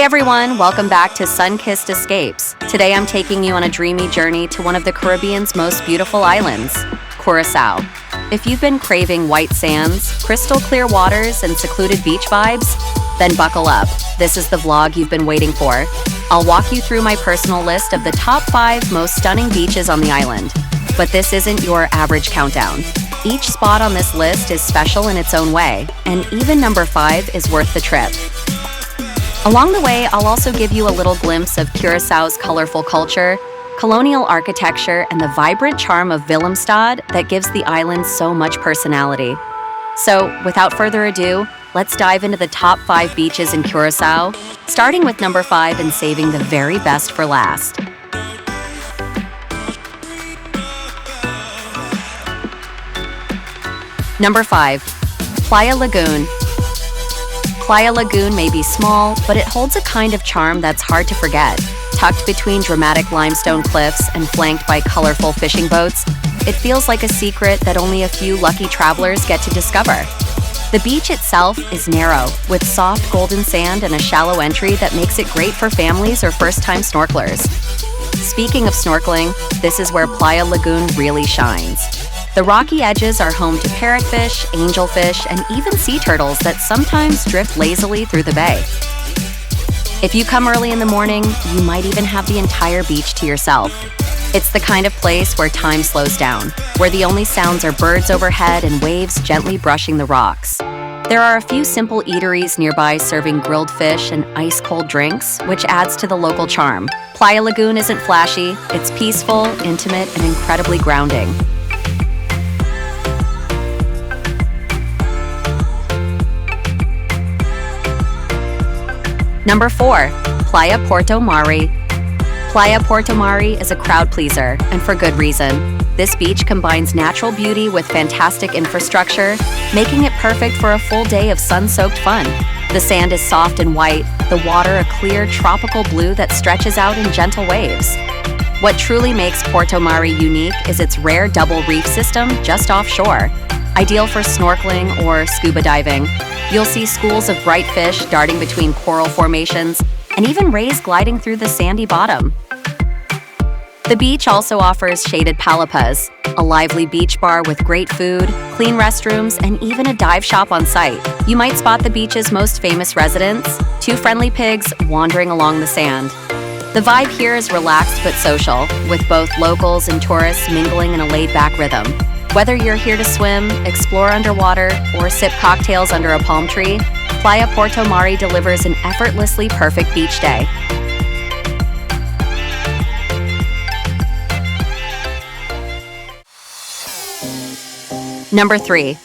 Hey everyone, welcome back to Sunkissed Escapes. Today I'm taking you on a dreamy journey to one of the Caribbean's most beautiful islands, Curaçao. If you've been craving white sands, crystal clear waters, and secluded beach vibes, then buckle up. This is the vlog you've been waiting for. I'll walk you through my personal list of the top 5 most stunning beaches on the island. But this isn't your average countdown. Each spot on this list is special in its own way, and even number 5 is worth the trip. Along the way, I'll also give you a little glimpse of Curaçao's colorful culture, colonial architecture, and the vibrant charm of Willemstad that gives the island so much personality. So, without further ado, let's dive into the top 5 beaches in Curaçao, starting with number 5 and saving the very best for last. Number 5. Playa Lagoon. Playa Lagoon may be small, but it holds a kind of charm that's hard to forget. Tucked between dramatic limestone cliffs and flanked by colorful fishing boats, it feels like a secret that only a few lucky travelers get to discover. The beach itself is narrow, with soft golden sand and a shallow entry that makes it great for families or first-time snorkelers. Speaking of snorkeling, this is where Playa Lagoon really shines. The rocky edges are home to parrotfish, angelfish, and even sea turtles that sometimes drift lazily through the bay. If you come early in the morning, you might even have the entire beach to yourself. It's the kind of place where time slows down, where the only sounds are birds overhead and waves gently brushing the rocks. There are a few simple eateries nearby serving grilled fish and ice-cold drinks, which adds to the local charm. Playa Lagoon isn't flashy, it's peaceful, intimate, and incredibly grounding. Number 4. Playa Porto Mari. Playa Porto Mari is a crowd pleaser, and for good reason. This beach combines natural beauty with fantastic infrastructure, making it perfect for a full day of sun-soaked fun. The sand is soft and white, the water a clear, tropical blue that stretches out in gentle waves. What truly makes Porto Mari unique is its rare double reef system just offshore, ideal for snorkeling or scuba diving. You'll see schools of bright fish darting between coral formations, and even rays gliding through the sandy bottom. The beach also offers shaded palapas, a lively beach bar with great food, clean restrooms, and even a dive shop on site. You might spot the beach's most famous residents, 2 friendly pigs wandering along the sand. The vibe here is relaxed but social, with both locals and tourists mingling in a laid-back rhythm. Whether you're here to swim, explore underwater, or sip cocktails under a palm tree, Playa Porto Mari delivers an effortlessly perfect beach day. Number 3.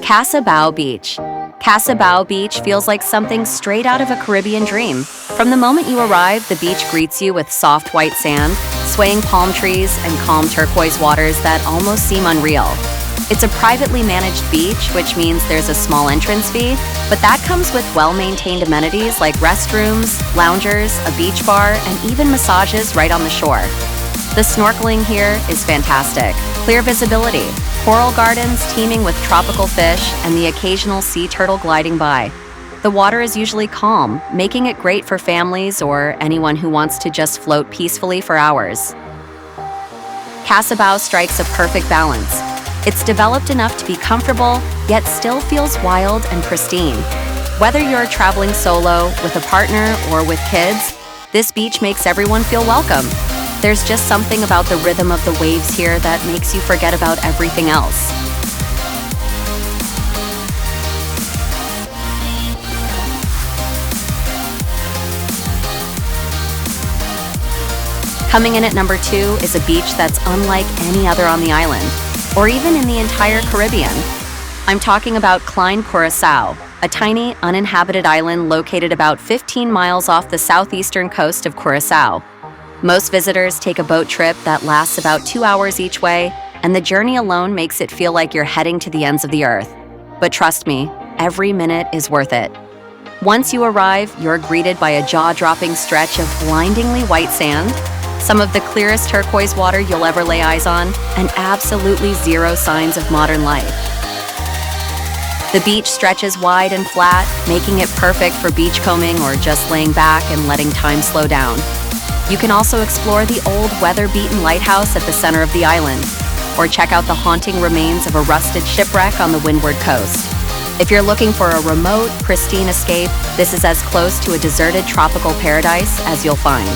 Cas Abao Beach. Cas Abao Beach feels like something straight out of a Caribbean dream. From the moment you arrive, the beach greets you with soft white sand, swaying palm trees, and calm turquoise waters that almost seem unreal. It's a privately managed beach, which means there's a small entrance fee, but that comes with well-maintained amenities like restrooms, loungers, a beach bar, and even massages right on the shore. The snorkeling here is fantastic. Clear visibility, coral gardens teeming with tropical fish, and the occasional sea turtle gliding by. The water is usually calm, making it great for families or anyone who wants to just float peacefully for hours. Cas Abao strikes a perfect balance. It's developed enough to be comfortable, yet still feels wild and pristine. Whether you're traveling solo, with a partner, or with kids, this beach makes everyone feel welcome. There's just something about the rhythm of the waves here that makes you forget about everything else. Coming in at number 2 is a beach that's unlike any other on the island, or even in the entire Caribbean. I'm talking about Klein Corasowl, a tiny, uninhabited island located about 15 miles off the southeastern coast of Curaçao. Most visitors take a boat trip that lasts about 2 hours each way, and the journey alone makes it feel like you're heading to the ends of the earth. But trust me, every minute is worth it. Once you arrive, you're greeted by a jaw-dropping stretch of blindingly white sand, some of the clearest turquoise water you'll ever lay eyes on, and absolutely zero signs of modern life. The beach stretches wide and flat, making it perfect for beachcombing or just laying back and letting time slow down. You can also explore the old weather-beaten lighthouse at the center of the island, or check out the haunting remains of a rusted shipwreck on the windward coast. If you're looking for a remote, pristine escape, this is as close to a deserted tropical paradise as you'll find.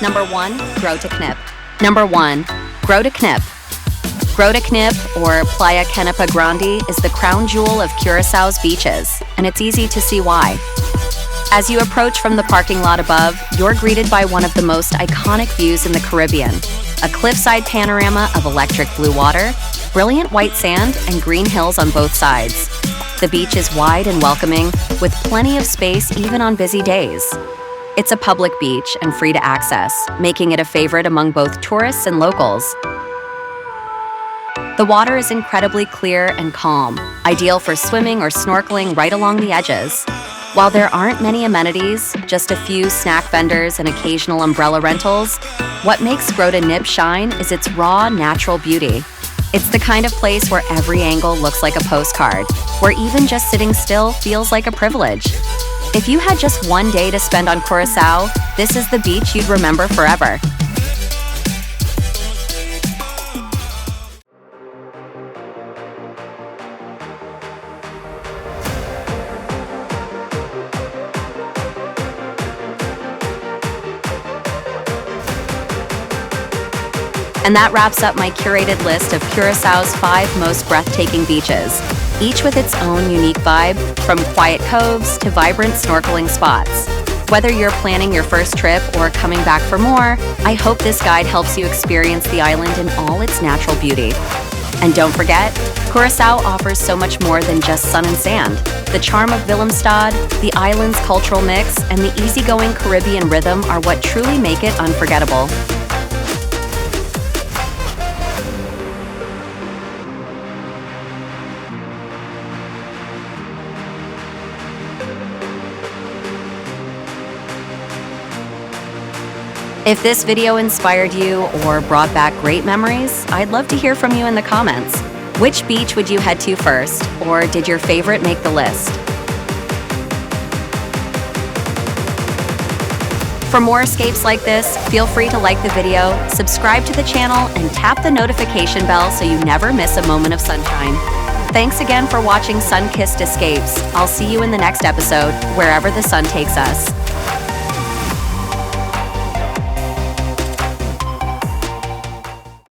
Number 1. Groip. Number 1. Groip. Groip, or Playa Grande, is the crown jewel of Curaçao's beaches, and it's easy to see why. As you approach from the parking lot above, you're greeted by one of the most iconic views in the Caribbean, a cliffside panorama of electric blue water, brilliant white sand, and green hills on both sides. The beach is wide and welcoming, with plenty of space even on busy days. It's a public beach and free to access, making it a favorite among both tourists and locals. The water is incredibly clear and calm, ideal for swimming or snorkeling right along the edges. While there aren't many amenities, just a few snack vendors and occasional umbrella rentals, what makes Groip shine is its raw, natural beauty. It's the kind of place where every angle looks like a postcard, where even just sitting still feels like a privilege. If you had just one day to spend on Curaçao, this is the beach you'd remember forever. And that wraps up my curated list of Curaçao's 5 most breathtaking beaches, each with its own unique vibe, from quiet coves to vibrant snorkeling spots. Whether you're planning your first trip or coming back for more, I hope this guide helps you experience the island in all its natural beauty. And don't forget, Curaçao offers so much more than just sun and sand. The charm of Willemstad, the island's cultural mix, and the easygoing Caribbean rhythm are what truly make it unforgettable. If this video inspired you or brought back great memories, I'd love to hear from you in the comments. Which beach would you head to first, or did your favorite make the list? For more escapes like this, feel free to like the video, subscribe to the channel, and tap the notification bell so you never miss a moment of sunshine. Thanks again for watching Sunkissed Escapes. I'll see you in the next episode, wherever the sun takes us.